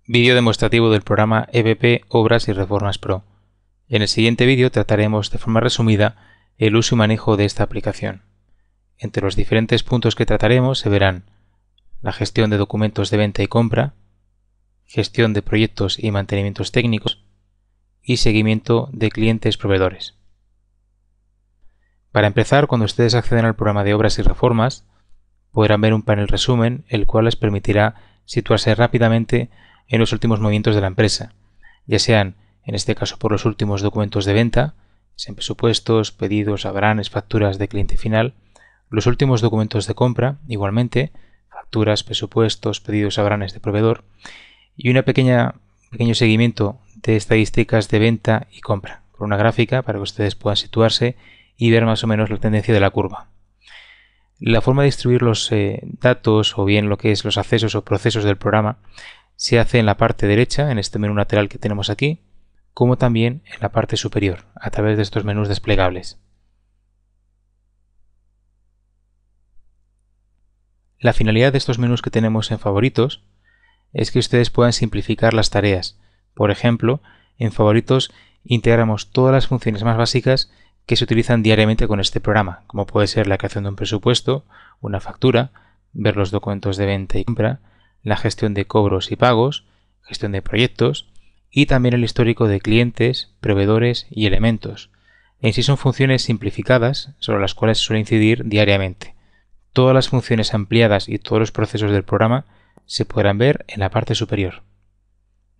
Vídeo demostrativo del programa EBP Obras y Reformas Pro. En el siguiente vídeo trataremos de forma resumida el uso y manejo de esta aplicación. Entre los diferentes puntos que trataremos se verán la gestión de documentos de venta y compra, gestión de proyectos y mantenimientos técnicos y seguimiento de clientes proveedores. Para empezar, cuando ustedes acceden al programa de Obras y Reformas, podrán ver un panel resumen, el cual les permitirá situarse rápidamente en los últimos movimientos de la empresa, ya sean, en este caso, por los últimos documentos de venta, sean presupuestos, pedidos, avaranes, facturas de cliente final, los últimos documentos de compra, igualmente, facturas, presupuestos, pedidos, avaranes de proveedor, y un pequeño seguimiento de estadísticas de venta y compra, con una gráfica para que ustedes puedan situarse y ver más o menos la tendencia de la curva. La forma de distribuir los datos o bien lo que es los accesos o procesos del programa se hace en la parte derecha, en este menú lateral que tenemos aquí, como también en la parte superior, a través de estos menús desplegables. La finalidad de estos menús que tenemos en favoritos es que ustedes puedan simplificar las tareas. Por ejemplo, en favoritos integramos todas las funciones más básicas que se utilizan diariamente con este programa, como puede ser la creación de un presupuesto, una factura, ver los documentos de venta y compra, la gestión de cobros y pagos, gestión de proyectos y también el histórico de clientes, proveedores y elementos. En sí son funciones simplificadas sobre las cuales se suele incidir diariamente. Todas las funciones ampliadas y todos los procesos del programa se podrán ver en la parte superior.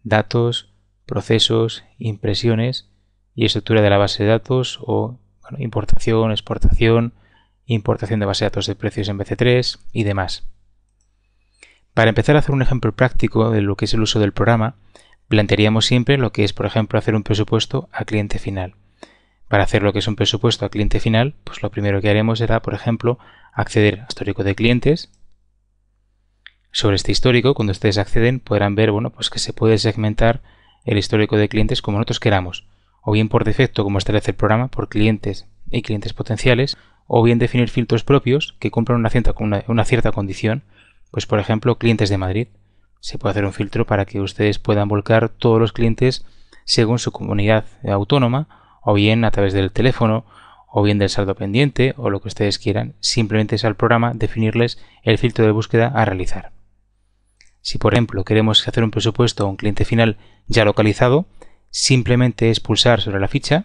Datos, procesos, impresiones y estructura de la base de datos o importación, exportación, importación de base de datos de precios en BC3 y demás. Para empezar a hacer un ejemplo práctico de lo que es el uso del programa, plantearíamos siempre lo que es, por ejemplo, hacer un presupuesto a cliente final. Para hacer lo que es un presupuesto a cliente final, pues lo primero que haremos será, por ejemplo, acceder al histórico de clientes. Sobre este histórico, cuando ustedes acceden, podrán ver pues que se puede segmentar el histórico de clientes como nosotros queramos, o bien por defecto, como establece el programa, por clientes y clientes potenciales, o bien definir filtros propios que cumplan una cierta condición. Pues por ejemplo, clientes de Madrid. Se puede hacer un filtro para que ustedes puedan volcar todos los clientes según su comunidad autónoma, o bien a través del teléfono, o bien del saldo pendiente, o lo que ustedes quieran. Simplemente es al programa definirles el filtro de búsqueda a realizar. Si por ejemplo queremos hacer un presupuesto a un cliente final ya localizado, simplemente es pulsar sobre la ficha,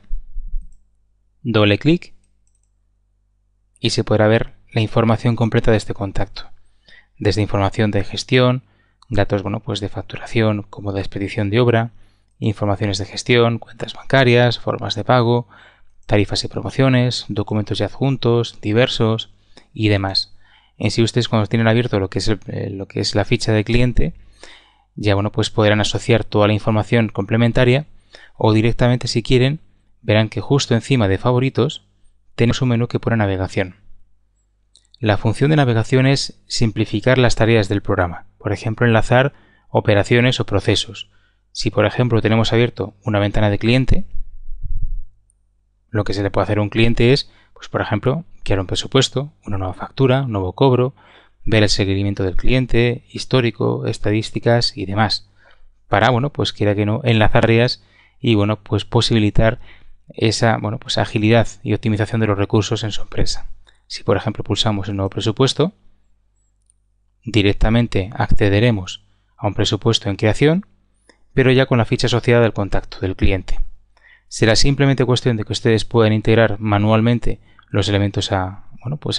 doble clic y se podrá ver la información completa de este contacto. Desde información de gestión, datos pues de facturación como de expedición de obra, informaciones de gestión, cuentas bancarias, formas de pago, tarifas y promociones, documentos y adjuntos, diversos y demás. En sí ustedes cuando tienen abierto lo que es la ficha de cliente, ya pues podrán asociar toda la información complementaria o directamente si quieren verán que justo encima de favoritos tenemos un menú que pone navegación. La función de navegación es simplificar las tareas del programa, por ejemplo enlazar operaciones o procesos. Si por ejemplo tenemos abierto una ventana de cliente, lo que se le puede hacer a un cliente es, pues por ejemplo, crear un presupuesto, una nueva factura, un nuevo cobro, ver el seguimiento del cliente, histórico, estadísticas y demás, para pues quiera que no enlazar tareas y pues posibilitar esa agilidad y optimización de los recursos en su empresa. Si por ejemplo pulsamos el nuevo presupuesto, directamente accederemos a un presupuesto en creación, pero ya con la ficha asociada del contacto del cliente. Será simplemente cuestión de que ustedes puedan integrar manualmente los elementos a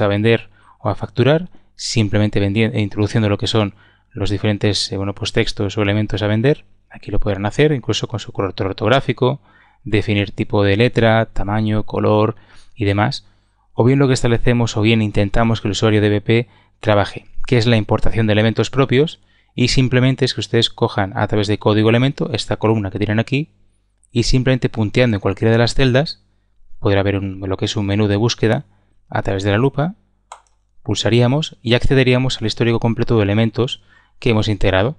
vender o a facturar, simplemente introduciendo lo que son los diferentes textos o elementos a vender. Aquí lo podrán hacer incluso con su corrector ortográfico, definir tipo de letra, tamaño, color y demás. O bien lo que establecemos o bien intentamos que el usuario de EBP trabaje, que es la importación de elementos propios, y simplemente es que ustedes cojan a través de código elemento esta columna que tienen aquí y simplemente punteando en cualquiera de las celdas podrá ver lo que es un menú de búsqueda a través de la lupa, pulsaríamos y accederíamos al histórico completo de elementos que hemos integrado,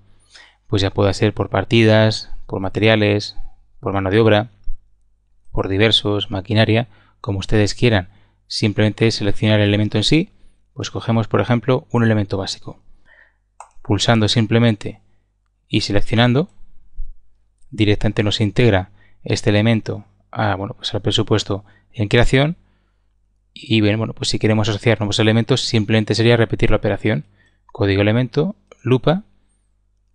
pues ya pueda ser por partidas, por materiales, por mano de obra, por diversos, maquinaria, como ustedes quieran. Simplemente seleccionar el elemento en sí, pues cogemos por ejemplo un elemento básico. Pulsando simplemente y seleccionando directamente nos integra este elemento pues al presupuesto en creación. Y bien, pues si queremos asociar nuevos elementos, simplemente sería repetir la operación. Código elemento, lupa,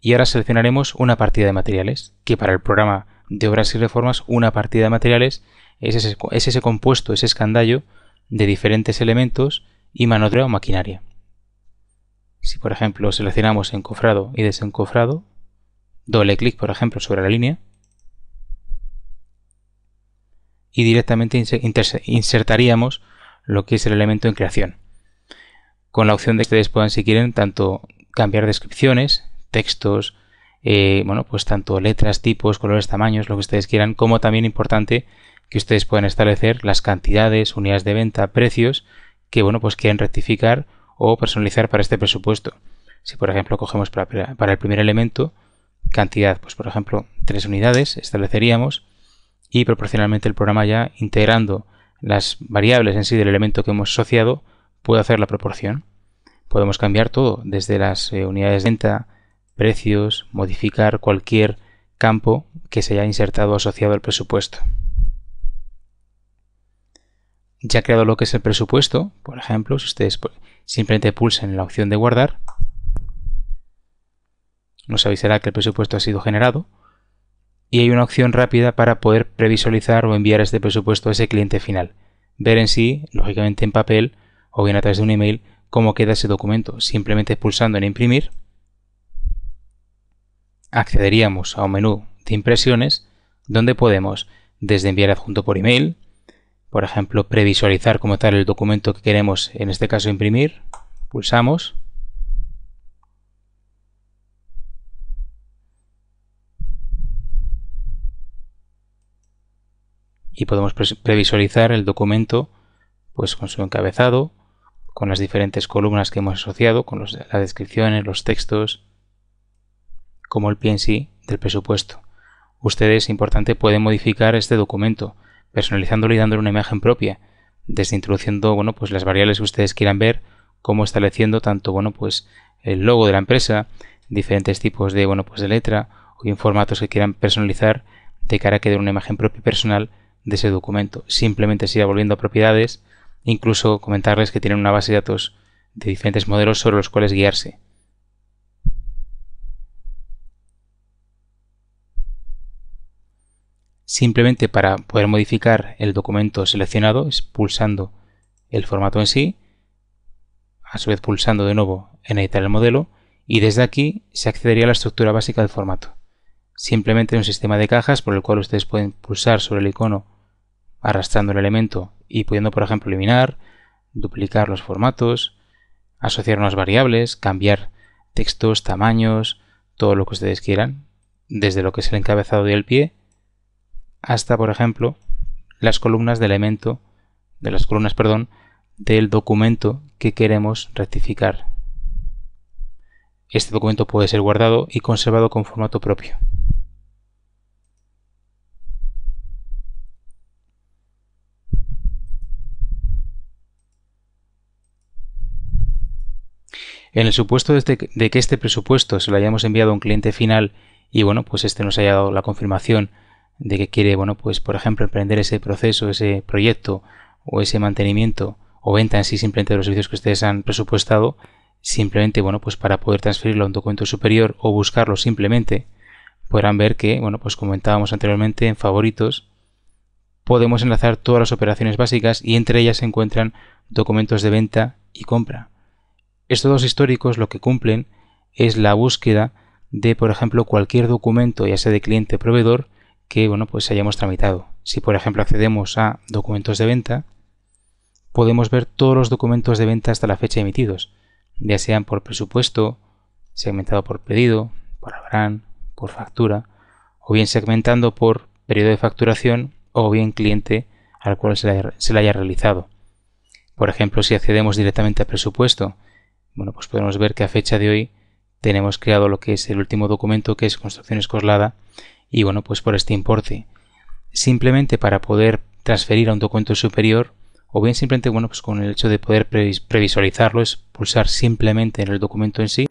y ahora seleccionaremos una partida de materiales, que para el programa de obras y reformas, una partida de materiales es ese compuesto, ese escandallo de diferentes elementos y mano de obra o maquinaria. Si por ejemplo seleccionamos encofrado y desencofrado, doble clic por ejemplo sobre la línea, y directamente insertaríamos lo que es el elemento en creación, con la opción de que ustedes puedan, si quieren, tanto cambiar descripciones, textos, pues tanto letras, tipos, colores, tamaños, lo que ustedes quieran, como también importante que ustedes puedan establecer las cantidades, unidades de venta, precios que pues quieren rectificar o personalizar para este presupuesto. Si por ejemplo cogemos para el primer elemento cantidad, pues por ejemplo 3 unidades estableceríamos, y proporcionalmente el programa, ya integrando las variables en sí del elemento que hemos asociado, puede hacer la proporción. Podemos cambiar todo, desde las unidades de venta, precios, modificar cualquier campo que se haya insertado o asociado al presupuesto. Ya creado lo que es el presupuesto, por ejemplo, si ustedes simplemente pulsen la opción de guardar, nos avisará que el presupuesto ha sido generado. Y hay una opción rápida para poder previsualizar o enviar este presupuesto a ese cliente final. Ver en sí, lógicamente en papel o bien a través de un email, cómo queda ese documento. Simplemente pulsando en imprimir, accederíamos a un menú de impresiones donde podemos desde enviar adjunto por email, por ejemplo, previsualizar como tal el documento que queremos, en este caso imprimir, pulsamos. Y podemos previsualizar el documento pues con su encabezado, con las diferentes columnas que hemos asociado, con las descripciones, los textos, como el pie en sí del presupuesto. Ustedes, importante, pueden modificar este documento, personalizándolo y dándole una imagen propia, desde introduciendo pues las variables que ustedes quieran ver, como estableciendo tanto pues el logo de la empresa, diferentes tipos de de letra o bien formatos que quieran personalizar de cara a que den una imagen propia y personal de ese documento. Simplemente se irá volviendo a propiedades, incluso comentarles que tienen una base de datos de diferentes modelos sobre los cuales guiarse. Simplemente para poder modificar el documento seleccionado es pulsando el formato en sí, a su vez pulsando de nuevo en editar el modelo, y desde aquí se accedería a la estructura básica del formato. Simplemente un sistema de cajas por el cual ustedes pueden pulsar sobre el icono arrastrando el elemento y pudiendo, por ejemplo, eliminar, duplicar los formatos, asociar unas variables, cambiar textos, tamaños, todo lo que ustedes quieran, desde lo que es el encabezado y el pie hasta, por ejemplo, las columnas del documento que queremos rectificar. Este documento puede ser guardado y conservado con formato propio. En el supuesto de que este presupuesto se lo hayamos enviado a un cliente final y pues este nos haya dado la confirmación de que quiere, pues por ejemplo, emprender ese proceso, ese proyecto o ese mantenimiento o venta en sí simplemente de los servicios que ustedes han presupuestado, simplemente, pues para poder transferirlo a un documento superior o buscarlo simplemente, podrán ver que, pues como comentábamos anteriormente, en favoritos podemos enlazar todas las operaciones básicas y entre ellas se encuentran documentos de venta y compra. Estos dos históricos lo que cumplen es la búsqueda de, por ejemplo, cualquier documento, ya sea de cliente o proveedor, que pues hayamos tramitado. Si por ejemplo accedemos a documentos de venta, podemos ver todos los documentos de venta hasta la fecha emitidos, ya sean por presupuesto, segmentado por pedido, por habrán, por factura, o bien segmentando por periodo de facturación o bien cliente al cual se le haya realizado. Por ejemplo, si accedemos directamente a presupuesto, pues podemos ver que a fecha de hoy tenemos creado lo que es el último documento, que es Construcciones Coslada, y pues por este importe. Simplemente para poder transferir a un documento superior, o bien simplemente pues con el hecho de poder previsualizarlo, es pulsar simplemente en el documento en sí